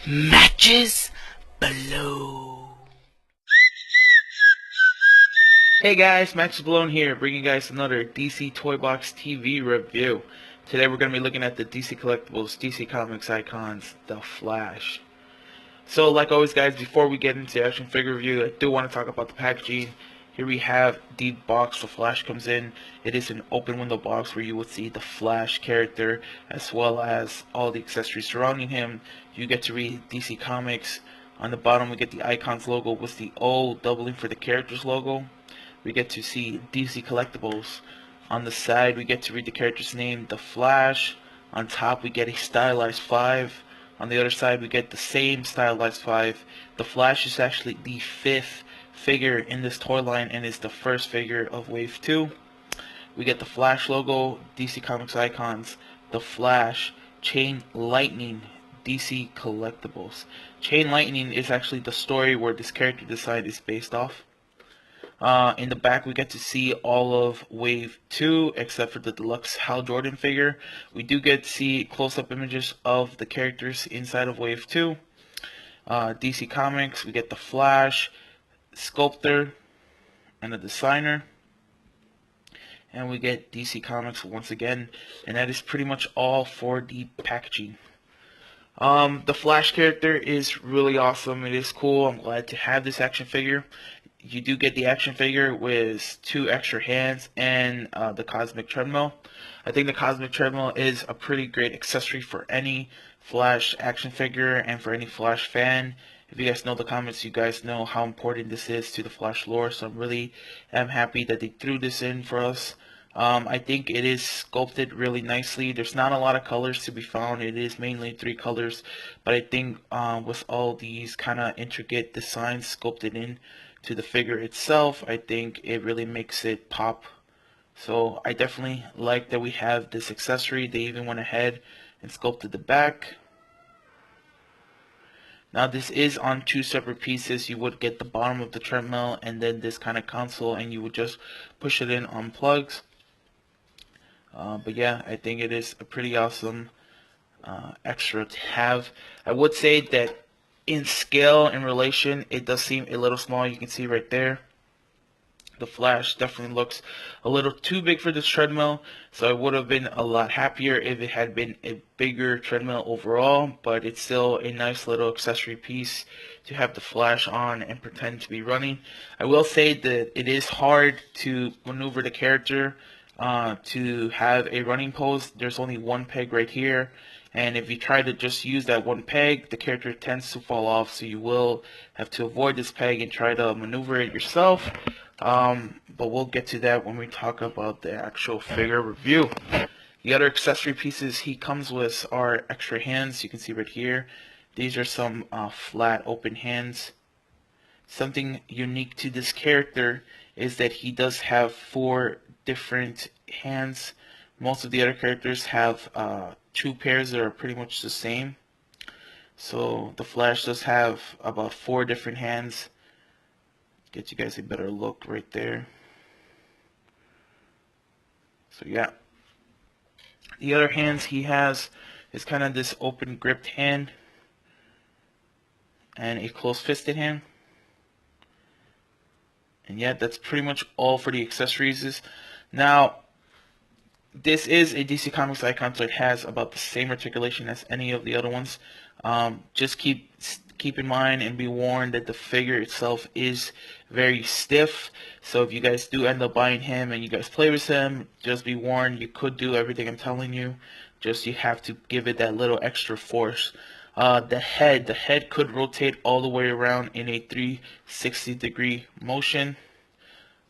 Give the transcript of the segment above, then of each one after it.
Matches Balone. Hey guys, Max Balone here, bringing you guys another DC Toy Box TV review. Today we're going to be looking at the DC Collectibles, DC Comics icons, The Flash. So like always guys, before we get into the action figure review, I do want to talk about the packaging. Here we have the box the Flash comes in. It is an open window box where you will see the Flash character as well as all the accessories surrounding him. You get to read DC Comics. On the bottom we get the icons logo with the O doubling for the character's logo. We get to see DC Collectibles. On the side we get to read the character's name, The Flash. On top we get a stylized 5. On the other side we get the same stylized 5. The Flash is actually the 5th figure in this toy line and is the first figure of Wave 2. We get the Flash logo, DC Comics icons, The Flash, Chain Lightning, DC Collectibles. Chain Lightning is actually the story where this character design is based off. In the back we get to see all of Wave 2 except for the deluxe Hal Jordan figure. We do get to see close-up images of the characters inside of Wave 2. DC Comics, we get the Flash, sculptor, and the designer. And we get DC Comics once again, and that is pretty much all for the packaging. The Flash character is really awesome. It is cool. I'm glad to have this action figure. You do get the action figure with 2 extra hands and the Cosmic Treadmill. I think the Cosmic Treadmill is a pretty great accessory for any Flash action figure and for any Flash fan. If you guys know the comics, you guys know how important this is to the Flash lore, so I'm really happy that they threw this in for us. I think it is sculpted really nicely. There's not a lot of colors to be found. It is mainly 3 colors, but I think with all these kind of intricate designs sculpted in to the figure itself, I think it really makes it pop. So I definitely like that we have this accessory. They even went ahead and sculpted the back. Now this is on 2 separate pieces. You would get the bottom of the treadmill and then this kind of console, and you would just push it in on plugs. But yeah, I think it is a pretty awesome extra to have. I would say that in scale and relation, it does seem a little small. You can see right there. The Flash definitely looks a little too big for this treadmill, so I would have been a lot happier if it had been a bigger treadmill overall, but it's still a nice little accessory piece to have the Flash on and pretend to be running. I will say that it is hard to maneuver the character to have a running pose. There's only 1 peg right here, and if you try to just use that 1 peg, the character tends to fall off, so you will have to avoid this peg and try to maneuver it yourself. But we'll get to that when we talk about the actual figure review. The other accessory pieces he comes with are extra hands. You can see right here. These are some flat open hands. Something unique to this character is that he does have 4 different hands. Most of the other characters have 2 pairs that are pretty much the same. So the Flash does have about 4 different hands. Get you guys a better look right there. So yeah, the other hands he has is kind of this open gripped hand and a close fisted hand. And yeah, that's pretty much all for the accessories. Now, this is a DC Comics icon, so it has about the same articulation as any of the other ones. Just keep in mind and be warned that the figure itself is very stiff. So if you guys do end up buying him and you guys play with him, just be warned, you could do everything I'm telling you. Just you have to give it that little extra force. The head could rotate all the way around in a 360-degree motion.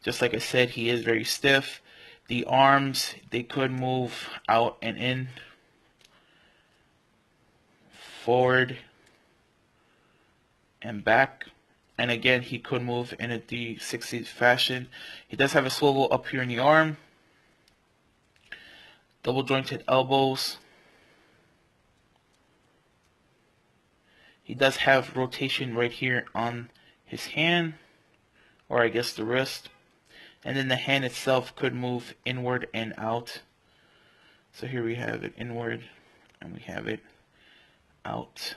Just like I said, he is very stiff. The arms, they could move out and in, forward and back, and again he could move in a 360 fashion. He does have a swivel up here in the arm, double jointed elbows. He does have rotation right here on his hand, or I guess the wrist, and then the hand itself could move inward and out. So here we have it inward and we have it out.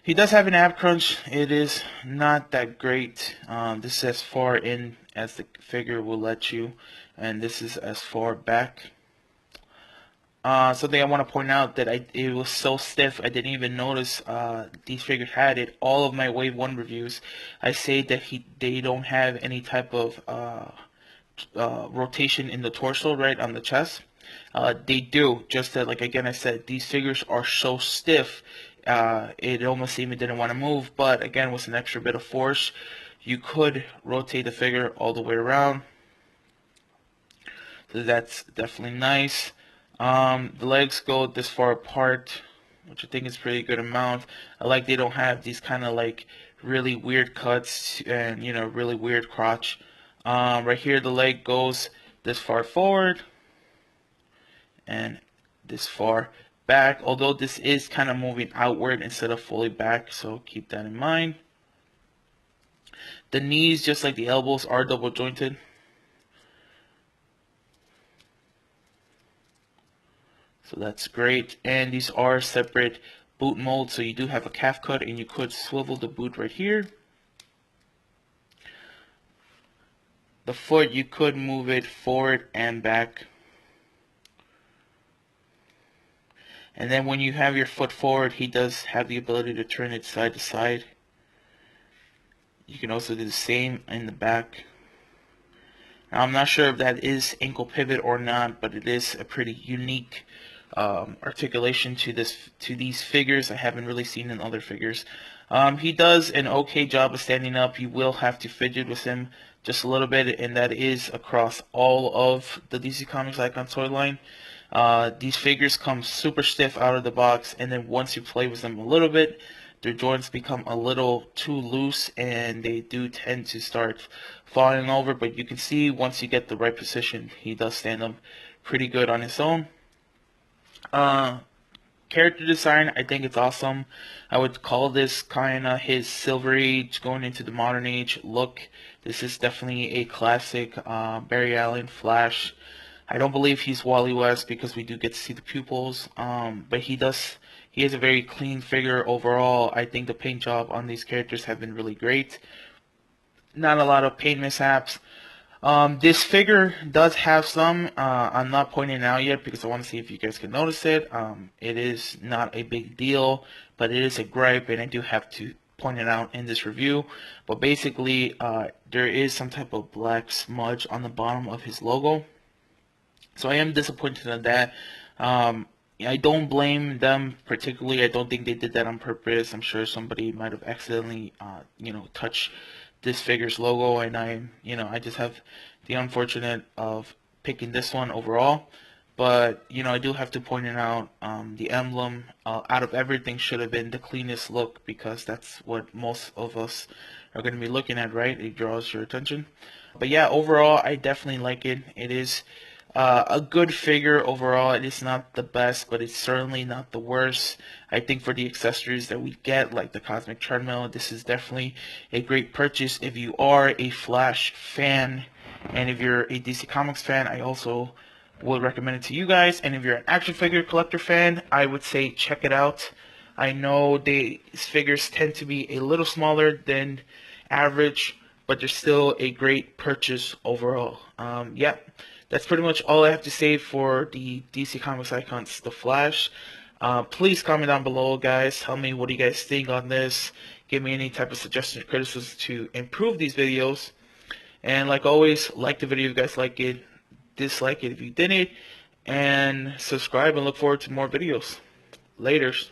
He does have an ab crunch. It is not that great. This is as far in as the figure will let you, and this is as far back. Something I want to point out that it was so stiff I didn't even notice these figures had it. All of my Wave 1 reviews, I say that they don't have any type of rotation in the torso, right, on the chest. They do, just that, like again I said, these figures are so stiff, it almost even didn't want to move, but again with an extra bit of force you could rotate the figure all the way around, so that's definitely nice. The legs go this far apart, which I think is a pretty good amount. I like they don't have these kind of like really weird cuts and really weird crotch. Right here the leg goes this far forward and this far back, although this is kind of moving outward instead of fully back, so keep that in mind. The knees, just like the elbows, are double jointed. So that's great. And these are separate boot molds, so you do have a calf cut and you could swivel the boot right here. The foot, you could move it forward and back. And then when you have your foot forward, he does have the ability to turn it side to side. You can also do the same in the back. Now, I'm not sure if that is ankle pivot or not, but it is a pretty unique articulation to these figures. I haven't really seen in other figures. He does an okay job of standing up. You will have to fidget with him just a little bit, and that is across all of the DC Comics Icon toy line. These figures come super stiff out of the box, and then once you play with them a little bit, their joints become a little too loose and they do tend to start falling over. But you can see once you get the right position, he does stand up pretty good on his own. Character design, I think it's awesome. I would call this kind of his Silver Age going into the modern age look. This is definitely a classic Barry Allen Flash. I don't believe he's Wally West because we do get to see the pupils, but he has a very clean figure overall. I think the paint job on these characters have been really great. Not a lot of paint mishaps. This figure does have some. I'm not pointing it out yet because I want to see if you guys can notice it. It is not a big deal, but it is a gripe, and I do have to point it out in this review. But basically, there is some type of black smudge on the bottom of his logo. So I am disappointed in that. I don't blame them particularly. I don't think they did that on purpose. I'm sure somebody might have accidentally, touched this figure's logo, and I just have the unfortunate of picking this one overall. But I do have to point it out. The emblem, out of everything, should have been the cleanest look because that's what most of us are going to be looking at, right? It draws your attention. But yeah, overall, I definitely like it. It is a good figure overall. It is not the best, but it's certainly not the worst. I think for the accessories that we get, like the Cosmic Treadmill, this is definitely a great purchase if you are a Flash fan. And if you're a DC Comics fan, I also would recommend it to you guys. And if you're an action figure collector fan, I would say check it out. I know these figures tend to be a little smaller than average, but they're still a great purchase overall. Yeah, that's pretty much all I have to say for the DC Comics Icons, The Flash. Please comment down below, guys. Tell me what do you guys think on this. Give me any type of suggestion or criticism to improve these videos. And like always, like the video if you guys like it, dislike it if you didn't, and subscribe and look forward to more videos. Laters.